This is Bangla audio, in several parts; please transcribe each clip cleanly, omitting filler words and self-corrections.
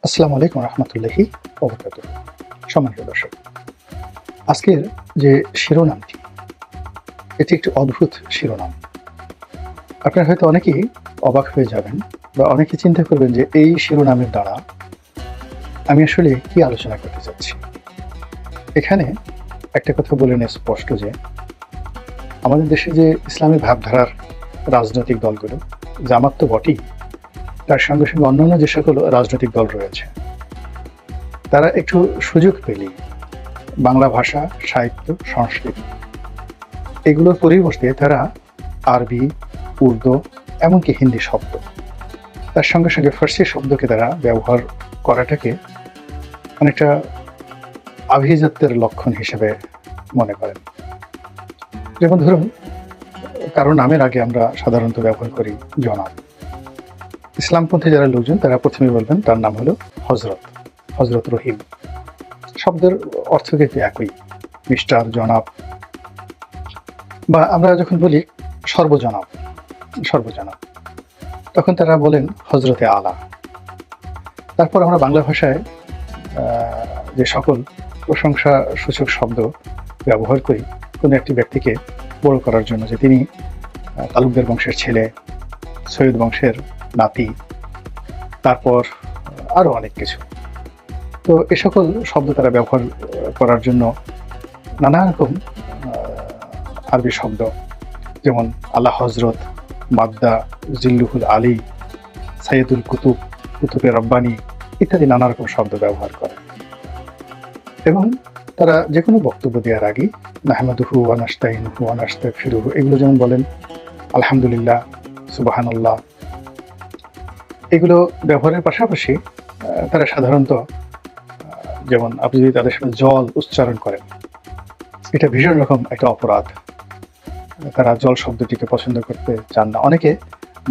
আসসালামু আলাইকুম রহমতুল্লাহি ওবরাকাতুহু। সম্মানিত দর্শক, আজকের যে শিরোনামটি, এটি একটি অদ্ভুত শিরোনাম। আপনারা হয়তো অনেকেই অবাক হয়ে যাবেন বা অনেকে চিন্তা করবেন যে এই শিরোনামের দ্বারা আমি আসলে কি আলোচনা করতে চাচ্ছি। এখানে একটা কথা বলে নেওয়া স্পষ্ট যে আমাদের দেশে যে ইসলামী ভাবধারার রাজনৈতিক দলগুলো, জামাত তো বটেই, তার সঙ্গে সঙ্গে অন্যান্য যে সকল রাজনৈতিক দল রয়েছে, তারা একটু সুযোগ পেলেই বাংলা ভাষা, সাহিত্য, সংস্কৃতি এগুলোর পরিবর্তে তারা আরবি, উর্দু, এমনকি হিন্দি শব্দ, তার সঙ্গে সঙ্গে ফার্সি শব্দকে তারা ব্যবহার করাটাকে অনেকটা আভিজাত্যের লক্ষণ হিসেবে মনে করেন। যেমন ধরুন, কারো নামের আগে আমরা সাধারণত ব্যবহার করি জনাব। ইসলামপন্থী যারা লোকজন তারা প্রথমে বলবেন তার নাম হলো হজরত, হজরত রহিম। শব্দের অর্থ কিন্তু একই, মিস্টার, জনাব। বা আমরা যখন বলি সর্বজনাব, সর্বজনাব, তখন তারা বলেন হজরতে আলা। তারপর আমরা বাংলা ভাষায় যে সকল প্রশংসা সূচক শব্দ ব্যবহার করি কোনো একটি ব্যক্তিকে বড় করার জন্য, যে তিনি তালুকদার বংশের ছেলে, সৈয়দ বংশের নাতি, তারপর আরও অনেক কিছু। তো এ সকল শব্দ তারা ব্যবহার করার জন্য নানা রকম আরবি শব্দ, যেমন আল্লাহ হজরত, মাদ্দা, জিল্লুহুল আলী, সাইয়দুল কুতুব, কুতুবে রব্বানি ইত্যাদি নানা রকম শব্দ ব্যবহার করে। এবং তারা যে কোনো বক্তব্য দেওয়ার আগে নাহমাদুহু ওয়া নাস্তাইনুহু ওয়া নাস্তাগফিরুহু এগুলো যেমন বলেন, আলহামদুলিল্লাহ, সুবহানাল্লাহ, এগুলো ব্যবহারের পাশাপাশি তারা সাধারণত, যেমন আপনি যদি তাদের সামনে জল উচ্চারণ করেন, এটা ভীষণ রকম একটা অপরাধ। তারা জল শব্দটিকে পছন্দ করতে চান না। অনেকে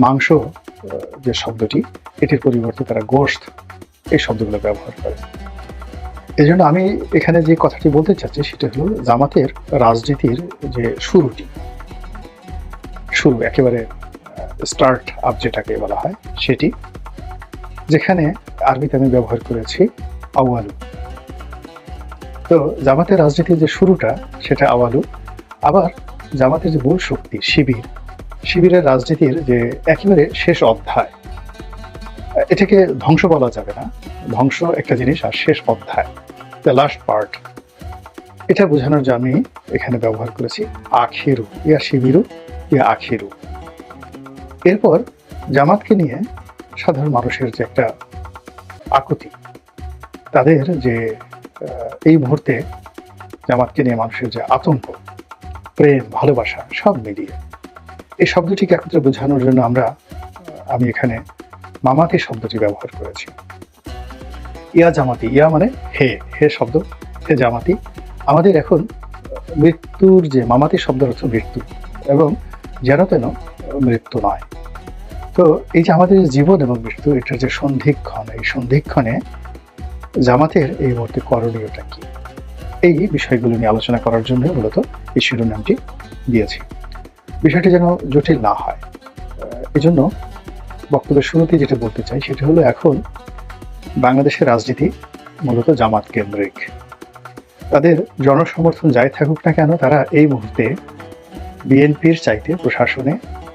মাংস যে শব্দটি, এটির পরিবর্তে তারা গোশত এই শব্দগুলো ব্যবহার করে। এই জন্য আমি এখানে যে কথাটি বলতে চাচ্ছি সেটা হলো জামাতের রাজনীতির যে শুরু একেবারে স্টার্ট আপ যেটাকে বলা হয় সেটি, যেখানে আরবিতে আমি ব্যবহার করেছি আওয়ালু। তো জামাতের রাজনীতির যে শুরুটা সেটা আওয়ালু। আবার জামাতের যে মূল শক্তি শিবিরের রাজনীতির যে একেবারে শেষ অধ্যায়, এটাকে ধ্বংস বলা যাবে না, ধ্বংস একটা জিনিস, আর শেষ অধ্যায়, দ্য লাস্ট পার্ট, এটা বোঝানোর জন্য আমি এখানে ব্যবহার করেছি আখিরু, ইয়া শিবিরু, ইয়া আখিরু। এরপর জামাতকে নিয়ে সাধারণ মানুষের যে একটা আকুতি, তাদের যে এই মুহূর্তে জামাতকে নিয়ে মানুষের যে আতঙ্ক, প্রেম, ভালোবাসা সব মিলিয়ে এই শব্দটিকে একত্রে বোঝানোর জন্য আমি এখানে মামাতি শব্দটি ব্যবহার করেছি। ইয়া জামাতি, ইয়া মানে হে, হে শব্দ, হে জামাতি। আমাদের এখন মৃত্যুর যে মামাতি শব্দের অর্থ মৃত্যু, এবং যেন তেন মৃত্যু নয়। তো এই যে আমাদের জীবন এবং মৃত্যু, এটার যে সন্ধিক্ষণ, এই সন্ধিক্ষণে জামাতের এই মুহূর্তে করণীয়টা কি, এই বিষয়গুলো নিয়ে আলোচনা করার জন্য মূলত এই শিরোনামটি দিয়েছি। বিষয়টি যেন জটিল না হয়, এজন্য বক্তব্যের শুরুতে যেটা বলতে চাই সেটা হলো, এখন বাংলাদেশের রাজনীতি মূলত জামাত কেন্দ্রিক। তাদের জনসমর্থন যাই থাকুক না কেন, তারা এই মুহূর্তে বিএনপির চাইতে প্রশাসনে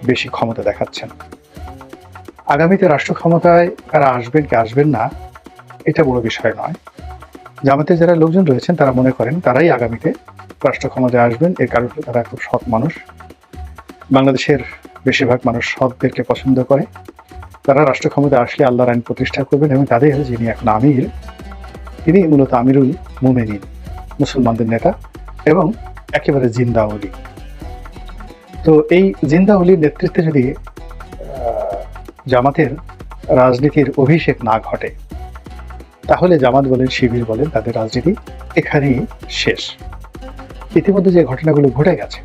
বেশি ক্ষমতা দেখাচ্ছেন। আগামীতে রাষ্ট্র ক্ষমতায় তারা আসবেন কি আসবেন না, এটা বড় বিষয় নয়। জামাতের যারা লোকজন রয়েছেন তারা মনে করেন তারাই আগামীতে রাষ্ট্র ক্ষমতায় আসবেন। এর কারণ তারা খুব সৎ মানুষ। বাংলাদেশের বেশিরভাগ মানুষ সৎদেরকে পছন্দ করে। তারা রাষ্ট্র ক্ষমতায় আসলে আল্লাহর আইন প্রতিষ্ঠা করবেন, এবং তাদের যিনি এখন আমির, তিনি মূলত আমিরুল মুমিনিন, মুসলমানদের নেতা এবং একেবারে জিন্দা ওলি। তো এই জিন্দা ওলির নেতৃত্বে যদি জামাতের রাজনীতির অভিষেক না ঘটে, তাহলে জামাত বলেন, শিবির বলেন, তাদের রাজনীতি এখানেই শেষ। ইতিমধ্যে যে ঘটনাগুলো ঘটে গেছে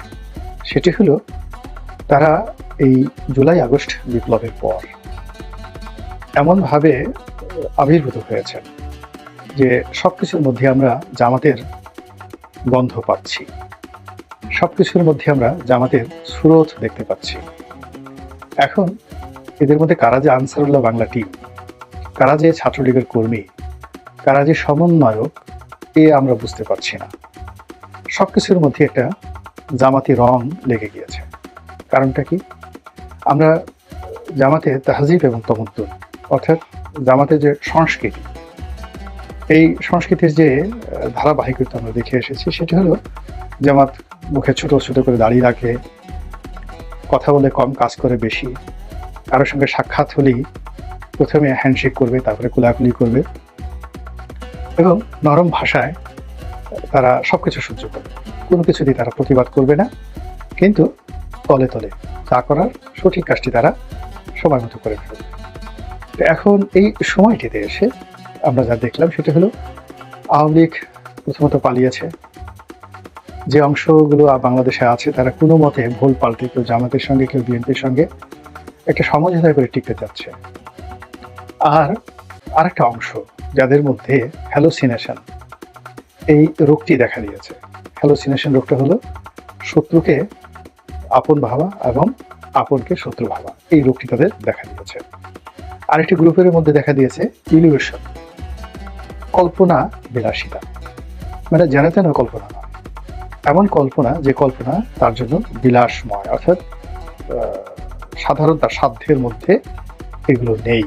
সেটি হলো, তারা এই জুলাই আগস্ট বিপ্লবের পর এমনভাবে আবির্ভূত হয়েছেন যে সবকিছুর মধ্যে আমরা জামাতের গন্ধ পাচ্ছি, সবকিছুর মধ্যে আমরা জামাতের স্রোত দেখতে পাচ্ছি। এখন এদের মধ্যে কারা যে আনসারুল্লাহ বাংলা টিম, কারা যে ছাত্রলীগের কর্মী, কারা যে সমন্বয়ক, এ আমরা বুঝতে পারছি না। সবকিছুর মধ্যে একটা জামাতি রং লেগে গিয়েছে। কারণটা কি? আমরা জামাতে তাহজিব এবং তমদ্দুন, অর্থাৎ জামাতের যে সংস্কৃতি, এই সংস্কৃতির যে ধারাবাহিকতা আমরা দেখে এসেছি, সেটি হলো জামাত মুখে ছোট ছোট করে দাড়ি রাখে, কথা বলে কম, কাজ করে বেশি, কারোর সঙ্গে সাক্ষাৎ হলেই প্রথমে হ্যান্ডশেক করবে, তারপরে কোলাকুলি করবে এবং নরম ভাষায় তারা সবকিছু সহ্য করবে, কোনো কিছুতেই তারা প্রতিবাদ করবে না, কিন্তু তলে তলে যা করার সঠিক কাজটি তারা সময় মতো করে ফেলবে। এখন এই সময়টিতে এসে আমরা যা দেখলাম সেটা হলো আওয়ামী লীগ প্রথমত পালিয়েছে। যে অংশগুলো বাংলাদেশে আছে তারা কোনো মতে ভুল পাল্টে, কেউ জামাতের সঙ্গে, কেউ বিএনপির সঙ্গে একটা সমঝোতা করে টিকতে যাচ্ছে। আর আরেকটা অংশ যাদের মধ্যে হ্যালোসিনেশন, এই রোগটি দেখা দিয়েছে। হ্যালোসিনেশন রোগটা হলো শত্রুকে আপন ভাবা এবং আপনকে শত্রু ভাবা, এই রোগটি তাদের দেখা দিয়েছে। আরেকটি গ্রুপের মধ্যে দেখা দিয়েছে ইলিউশন, কল্পনা বিলাসিতা, মানে যেন তেন কল্পনা না, এমন কল্পনা যে কল্পনা তার জন্য বিলাসময়, অর্থাৎ সাধারণ তার সাধ্যের মধ্যে এগুলো নেই।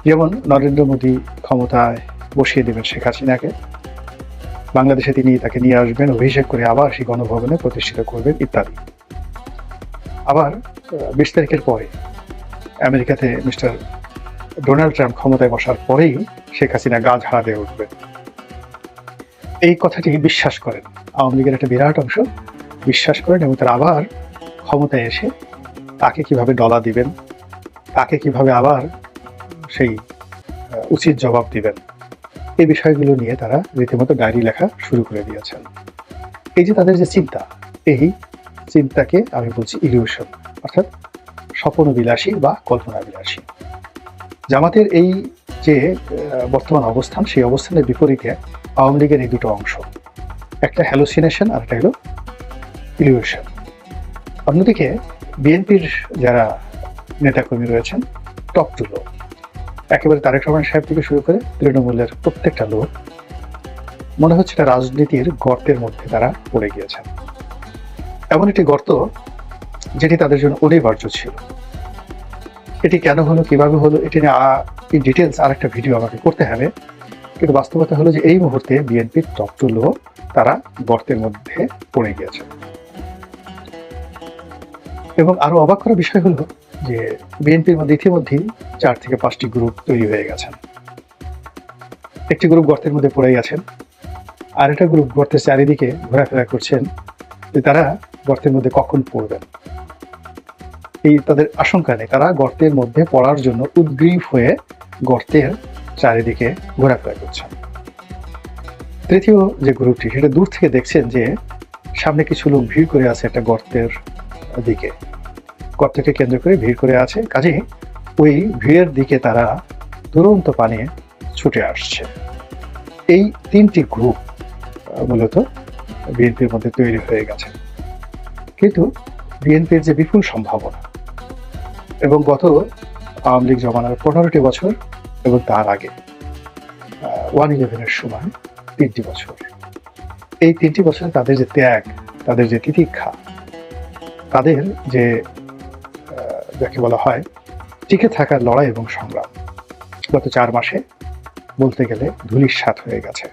যেমন নরেন্দ্র মোদী ক্ষমতায় বসিয়ে দেবেন শেখ হাসিনাকে, বাংলাদেশে তিনি তাকে নিয়ে আসবেন, অভিষেক করে আবার সেই গণভবনে প্রতিষ্ঠিত করবেন ইত্যাদি। আবার 20 তারিখের পরে আমেরিকাতে মিস্টার ডোনাল্ড ট্রাম্প ক্ষমতায় বসার পরেই শেখ হাসিনা গা ঝাড়া দিয়ে উঠবেন, এই কথাটি বিশ্বাস করেন আওয়ামী লীগের একটা বিরাট অংশ, বিশ্বাস করেন এবং তারা আবার ক্ষমতায় এসে তাকে কিভাবে ডলা দিবেন, তাকে কিভাবে আবার সেই উচিত জবাব দিবেন, এই বিষয়গুলো নিয়ে তারা রীতিমতো ডায়েরি লেখা শুরু করে দিয়েছেন। এই যে তাদের যে চিন্তা, এই চিন্তাকে আমি বলছি ইলিউশন, অর্থাৎ স্বপ্ন বিলাসী বা কল্পনা বিলাসী। জামাতের এই যে বর্তমান অবস্থান, সেই অবস্থানের বিপরীতে আওয়ামী লীগের এই দুটো অংশ, একটা হ্যালোসিনেশন আর একটা হলো ইলিউশন। অন্যদিকে বিএনপির যারা নেতাকর্মী রয়েছেন, টপ টু লো, একেবারে তারেক রহমান সাহেব থেকে শুরু করে তৃণমূলের প্রত্যেকটা লোক, মনে হচ্ছে এটা রাজনীতির গর্তের মধ্যে তারা পড়ে গিয়েছেন। এমন একটি গর্ত যেটি তাদের জন্য অনিবার্য ছিল। এটি কেন হলো, কিভাবে হলো, এটি নিয়ে ইন ডিটেলস আরেকটা ভিডিও আমাকে করতে হবে, কিন্তু বাস্তবতা হলো যে এই মুহূর্তে বিএনপির টপ টু লো তারা গর্তের মধ্যে পড়ে গিয়েছে। এবং আরো অবাক করার বিষয় হলো যে বিএনপির মধ্যে ইতিমধ্যেই 4 থেকে 5টি গ্রুপ তৈরি হয়ে গেছেন। একটি গ্রুপ গর্তের মধ্যে পড়ে গেছেন, আর একটা গ্রুপ গর্তের চারিদিকে ঘোরাফেরা করছেন যে তারা গর্তের মধ্যে কখন পড়বেন, এই তাদের আশঙ্কা নেই, তারা গর্তের মধ্যে পড়ার জন্য উদ্গ্রীব হয়ে গর্তের চারিদিকে ঘোরাফেরা করছেন। তৃতীয় যে গ্রুপটি, সেটা দূর থেকে দেখছেন যে সামনে কিছু লোক ভিড় করে আছে একটা গর্তের দিকে, গর্তকে কেন্দ্র করে ভিড় করে আছে, কাজে ওই ভিড়ের দিকে তারা দুরন্ত পানে ছুটে আসছে। এই 3টি গ্রুপ মূলত বিএনপির মধ্যে তৈরি হয়ে গেছে। কিন্তু বিএনপির যে বিপুল সম্ভাবনা, এবং গত আওয়ামী লীগ জমানার 15টি বছর এবং তার আগে 1/11-এর সময় 3টি বছর, এই 3টি বছরে তাদের যে ত্যাগ, তাদের যে তিতিক্ষা, তাদের যে যাকে বলা হয় টিকে থাকার লড়াই এবং সংগ্রাম, গত 4 মাসে বলতে গেলে ধূলিসাৎ হয়ে গেছে।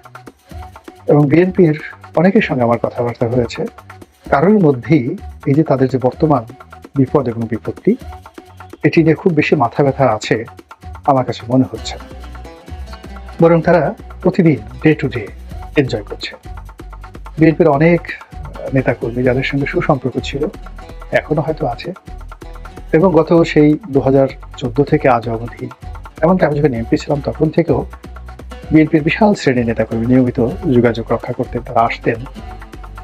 এবং বিএনপির অনেকের সঙ্গে আমার কথাবার্তা হয়েছে, কারোর মধ্যেই এই যে তাদের যে বর্তমান বিপদ এবং বিপত্তি, এটি নিয়ে খুব বেশি মাথা ব্যথা আছে আমার কাছে মনে হচ্ছে না, বরং তারা প্রতিদিন ডে টু ডে এনজয় করছে। বিএনপির অনেক নেতাকর্মী যাদের সঙ্গে সুসম্পর্ক ছিল, এখনো হয়তো আছে, এবং গত সেই 2014 থেকে আজ অবধি, এমনকি আমি যখন এমপি ছিলাম তখন থেকেও বিএনপির বিশাল শ্রেণীর নেতাকর্মী নিয়মিত যোগাযোগ রক্ষা করতেন, তারা আসতেন,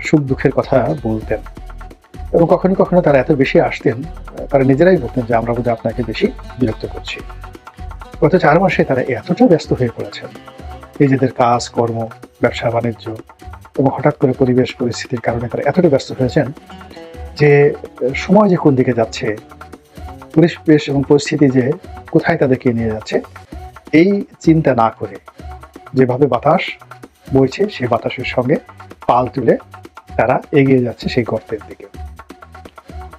সুখ দুঃখের কথা বলতেন, এবং কখনো কখনো তারা এত বেশি আসতেন, তারা নিজেরাই বলতেন যে আমরা বোধহয় আপনাকে বেশি বিরক্ত করছি। গত 4 মাসে তারা এতটা ব্যস্ত হয়ে পড়েছেন নিজেদের কাজ কর্ম, ব্যবসা বাণিজ্য, এবং হঠাৎ করে পরিবেশ পরিস্থিতির কারণে তারা এতটা ব্যস্ত হয়েছেন যে সময় যে কোন দিকে যাচ্ছে, পরিবেশ এবং পরিস্থিতি যে কোথায় তাদেরকে নিয়ে যাচ্ছে, এই চিন্তা না করে যেভাবে বাতাস বইছে সেই বাতাসের সঙ্গে পাল তুলে তারা এগিয়ে যাচ্ছে সেই গর্তের দিকে।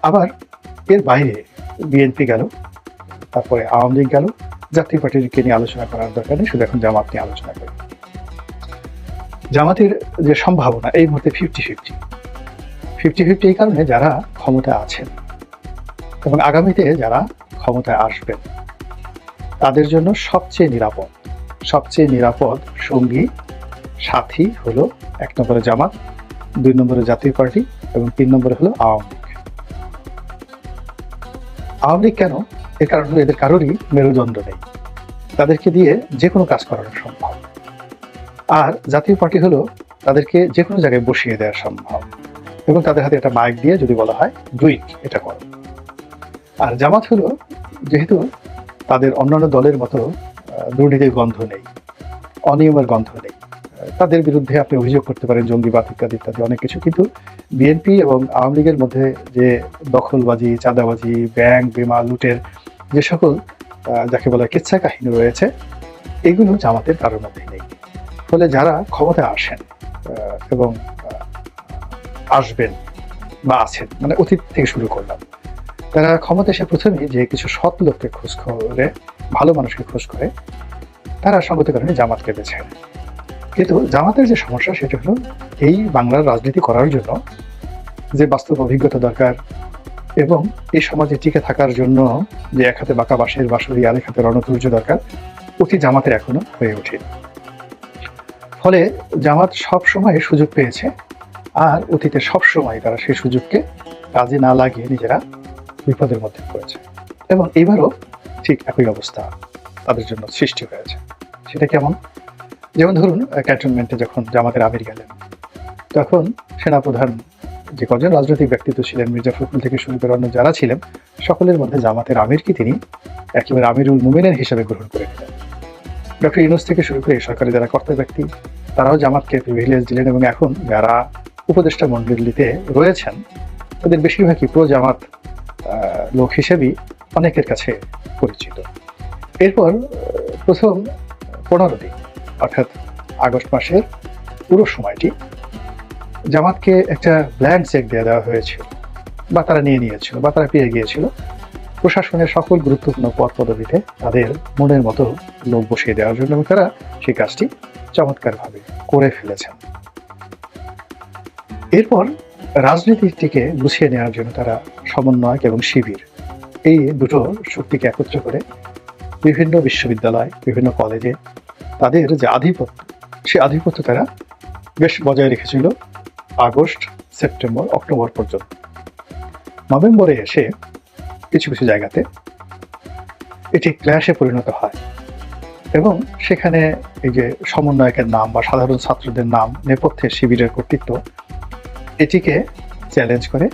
আবার এর বাইরে বিএনপি গেল, তারপরে আওয়ামী লীগ গেল, জাতীয় পার্টিকে নিয়ে আলোচনা করার দরকার নেই, শুধু এখন জামাত নিয়ে আলোচনা করি। জামাতের যে সম্ভাবনা এই মুহূর্তে 50-50 এই কারণে যারা ক্ষমতায় আছেন এবং আগামীতে যারা ক্ষমতায় আসবেন তাদের জন্য সবচেয়ে নিরাপদ সঙ্গী সাথী হলো 1 নম্বরে জামাত, 2 নম্বরে জাতীয় পার্টি এবং 3 নম্বরে হলো আওয়ামী লীগ। আওয়ামী লীগ কেন? এর কারণ হলো এদের কারোরই মেরুদণ্ড নেই, তাদেরকে দিয়ে যে কোনো কাজ করানো সম্ভব। আর জাতীয় পার্টি হলো তাদেরকে যে কোনো জায়গায় বসিয়ে দেওয়া সম্ভব এবং তাদের হাতে একটা মাইক দিয়ে যদি বলা হয় ডুইট, এটা করো। আর জামাত হলো যেহেতু তাদের অন্যান্য দলের মতো দুর্নীতির গন্ধ নেই, অনিয়মের গন্ধ নেই, তাদের বিরুদ্ধে আপনি অভিযোগ করতে পারেন জঙ্গিবাদ ইত্যাদি ইত্যাদি অনেক কিছু, কিন্তু বিএনপি এবং আওয়ামী লীগের মধ্যে যে দখলবাজি, চাঁদাবাজি, ব্যাংক বিমা লুটের যে সকল যাকে বলা কিচ্ছা কাহিনী রয়েছে এগুলো জামাতের কারোর মধ্যে নেই। ফলে যারা ক্ষমতায় আসেন এবং আসবেন বা আছেন, মানে অতীত থেকে শুরু করলাম, তারা ক্ষমতা এসে প্রথমেই যে কিছু সৎ লোককে খোঁজ করে, ভালো মানুষকে খোঁজ করে, তারা সঙ্গত কারণে জামাতকে বেছে নেয়। কিন্তু জামাতের যে সমস্যা সেটা হলো এই বাংলার রাজনীতি করার জন্য যে বাস্তব অভিজ্ঞতা দরকার এবং এই সমাজে টিকে থাকার জন্য যে এক হাতে বাঁকা বাঁশের বাঁশুরি আর এক হাতে রণধৈর্য দরকার, অতি জামাতের এখনো হয়ে ওঠে। ফলে জামাত সব সময় সুযোগ পেয়েছে আর অতীতে সব সময় তারা সেই সুযোগকে কাজে না লাগিয়ে নিজেরা বিপদের মধ্যে পড়েছে এবং এবারও ঠিক একই অবস্থা তাদের জন্য সৃষ্টি হয়েছে। সেটা কেমন? যেমন ধরুন ক্যান্টনমেন্টে যখন জামাতের আমির গেলেন, তখন সেনাপ্রধান যে কজন রাজনৈতিক ব্যক্তিত্ব ছিলেন, মির্জা ফখরুল থেকে শুরু করে অন্য যারা ছিলেন, সকলের মধ্যে জামাতের আমিরকে তিনি একেবারে আমিরুল মুমিনিন হিসেবে গ্রহণ করে নিলেন। ডক্টর ইউনূস থেকে শুরু করে সরকারি যারা কর্তা ব্যক্তি তারাও জামাতকে প্রিভিলেজ দিলেন এবং এখন যারা উপদেষ্টা মণ্ডলীতে রয়েছেন তাদের বেশিরভাগই প্রো জামাত লোক হিসেবেই অনেকের কাছে পরিচিত। এরপর প্রথম 15 দিন অর্থাৎ আগস্ট মাসের পুরো সময়টি জামাতকে একটা ব্ল্যাঙ্ক চেক দিয়ে দেওয়া হয়েছিল বা তারা নিয়ে নিয়েছিল বা তারা পেয়ে গিয়েছিল প্রশাসনের সকল গুরুত্বপূর্ণ পদ পদবিতে তাদের মনের মতো লোক বসিয়ে দেওয়ার জন্য এবং তারা সেই কাজটি চমৎকারভাবে করে ফেলেছেন। এরপর রাজনীতিটিকে গুছিয়ে নেওয়ার জন্য তারা সমন্বয়ক এবং শিবির এই দুটো শক্তিকে একত্র করে বিভিন্ন বিশ্ববিদ্যালয়, বিভিন্ন কলেজে তাদের যে আধিপত্য, সেই আধিপত্য তারা বেশ বজায় রেখেছিল আগস্ট, সেপ্টেম্বর, অক্টোবর পর্যন্ত। নভেম্বরে এসে কিছু কিছু জায়গাতে এটি ক্ল্যাশে পরিণত হয় এবং সেখানে এই যে সমন্বয়কের নাম বা সাধারণ ছাত্রদের নাম নেপথ্যে শিবিরের কর্তৃত্ব, এটিকে চ্যালেঞ্জ করে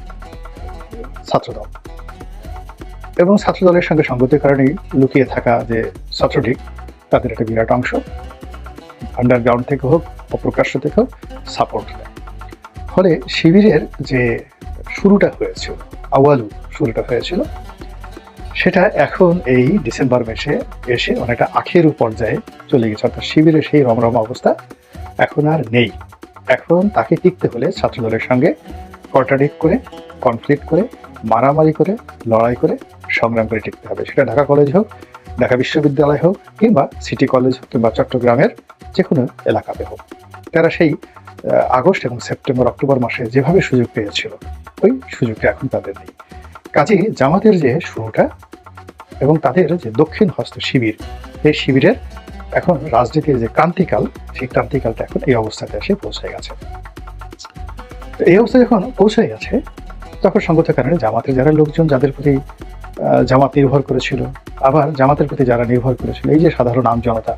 ছাত্রদল এবং ছাত্রদলের সঙ্গে সঙ্গতির কারণেই লুকিয়ে থাকা যে ছাত্রলীগ তাদের একটা বিরাট অংশ আন্ডারগ্রাউন্ড থেকে হোক অপ্রকাশ্য থেকে হোক সাপোর্ট দেয়। ফলে শিবিরের যে শুরুটা হয়েছিল, শুরুটা হয়েছিল সেটা এখন এই ডিসেম্বর মাসে এসে অনেকটা আখের পর্যায়ে চলে গেছে। অর্থাৎ শিবিরের সেই রমরমা অবস্থা এখন আর নেই। এখন তাকে টিকতে হলে ছাত্রদলের সঙ্গে কন্ট্রাডিক্ট করে, কনফ্লিক্ট করে, মারামারি করে, লড়াই করে, সংগ্রাম করে টিকতে হবে। সেটা ঢাকা কলেজ হোক, ঢাকা বিশ্ববিদ্যালয় হোক, কিংবা সিটি কলেজ হোক, কিংবা চট্টগ্রামের যে কোনো এলাকাতে হোক। তারা সেই আগস্ট এবং সেপ্টেম্বর, অক্টোবর মাসে যেভাবে সুযোগ পেয়েছিল ওই সুযোগটা এখন তাদের নেই। কাজেই জামাতের যে শুরুটা এবং তাদের যে দক্ষিণ হস্ত শিবির, এই শিবিরের এখন রাজনীতির যে ক্রান্তিকাল, সেই ক্রান্তিকালটা এখন এই অবস্থাতে এসে পৌঁছে গেছে। এই অবস্থায় যখন পৌঁছে গেছে তখন সঙ্গত কারণে জামাতের যারা লোকজন যাদের প্রতি জামাত নির্ভর করেছিল, আবার জামাতের প্রতি যারা নির্ভর করেছিল এই যে সাধারণ আম জনতা,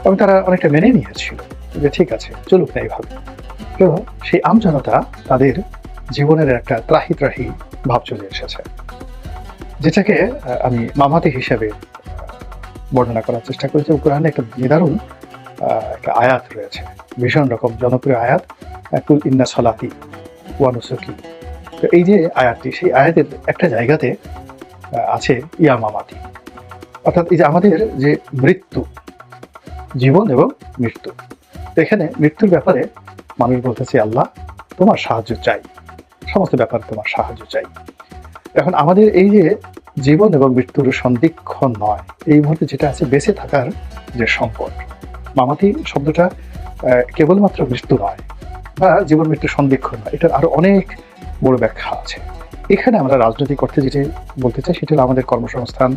এবং তারা অনেকটা মেনে নিয়েছিল যে ঠিক আছে চলুক না এইভাবে। তো সেই আম জনতা তাদের জীবনের একটা ত্রাহি ত্রাহি ভাব চলে এসেছে, যেটাকে আমি মামাতি হিসেবে বর্ণনা করার চেষ্টা করেছি। কোরআনে একটা নিদারুণ একটা আয়াত রয়েছে, ভীষণ রকম জনপ্রিয় আয়াত, কুল ইন্না সলাতি ওয়া নুসুকি। তো এই যে আয়াতটি, সেই আয়াতের একটা জায়গাতে আছে ইয়া মামাতি, অর্থাৎ এই যে আমাদের যে মৃত্যু, জীবন এবং মৃত্যু। তো এখানে মৃত্যুর ব্যাপারে মানুষ বলতেছে, আল্লাহ তোমার সাহায্য চাই, সমস্ত ব্যাপারে তোমার সাহায্য চাই। এখন আমাদের এই যে জীবন এবং মৃত্যুর সন্ধিক্ষণ নয়, এই মুহূর্তে যেটা আছে বেঁচে থাকার যে সংকট, মামাতি শব্দটা কেবলমাত্র মৃত্যু নয় বা জীবন মৃত্যুর সন্ধিক্ষণ নয়, এটার আরো অনেক বড় ব্যাখ্যা আছে। এখানে আমরা রাজনৈতিক অর্থে যেটা বলতে চাই সেটা হলো আমাদের কর্মসংস্থান,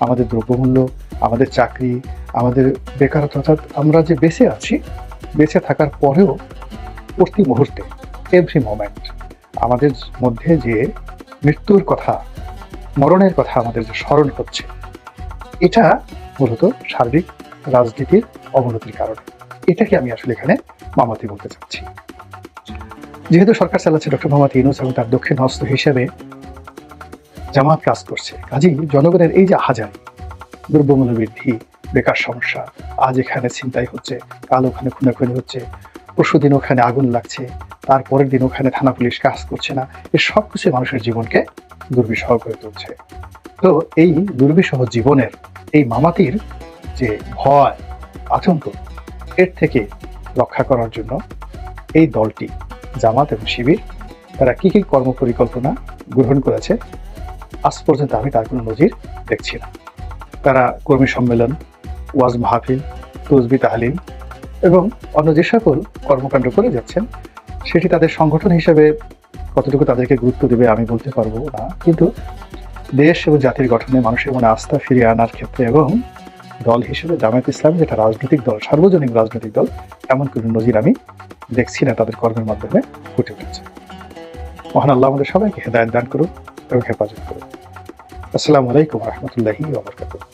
আমাদের দ্রব্যমূল্য, আমাদের চাকরি, আমাদের বেকারত্ব, অর্থাৎ আমরা যে বেঁচে আছি, বেঁচে থাকার পরেও প্রতি মুহূর্তে, এভরি মোমেন্ট আমাদের মধ্যে যে মৃত্যুর কথা, মরণের কথা আমাদের যে স্মরণ হচ্ছে, এটা মূলত সার্বিক রাজনীতির অবনতির কারণে। এটাকে আমি আসলে এখানে মামাতি বলতে চাচ্ছি। যেহেতু সরকার চালাচ্ছে ডক্টর মোহাম্মদ ইউনূস এবং তার দক্ষিণ হস্ত হিসেবে জামাত কাজ করছে, কাজেই জনগণের এই যে হাজারি, দ্রব্যমূল্য বৃদ্ধি, বেকার সমস্যা, আজ এখানে ছিনতাই হচ্ছে, কাল ওখানে খুনাখুনি হচ্ছে, পরশু দিন ওখানে আগুন লাগছে, তারপরের দিন ওখানে থানা পুলিশ কাজ করছে না, এই সব কিছু মানুষের জীবনকে দুর্বিষহ করে তুলছে। তো এই দুর্বিষহ জীবনের এই মামাতির যে ভয়, আতঙ্ক, এর থেকে রক্ষা করার জন্য এই দলটি, জামাত এবং শিবির, তারা কি কি কর্মপরিকল্পনা গ্রহণ করেছে আজ পর্যন্ত আমি তার কোনো নজির দেখছি না। তারা কর্মী সম্মেলন, ওয়াজ মাহফিল, তসবিহ তাহলিল এবং অন্য যে সকল কর্মকাণ্ড করে যাচ্ছেন, সেটি তাদের সংগঠন হিসেবে কতটুকু তাদেরকে গুরুত্ব দেবে আমি বলতে পারবো না, কিন্তু দেশ এবং জাতির গঠনে মানুষের মনে আস্থা ফিরিয়ে আনার ক্ষেত্রে এবং দল হিসেবে জামায়াত ইসলামী যেটা রাজনৈতিক দল, সার্বজনীন রাজনৈতিক দল, এমন কোনো নজির আমি দেখছি না তাদের কর্মের মাধ্যমে ফুটে উঠেছে। মহান আল্লাহ আমাদের সবাইকে হেদায়েত দান করুন এবং হেফাজত করুন। আসসালামু আলাইকুম ওয়া রাহমাতুল্লাহি ওয়া বারাকাতুহু।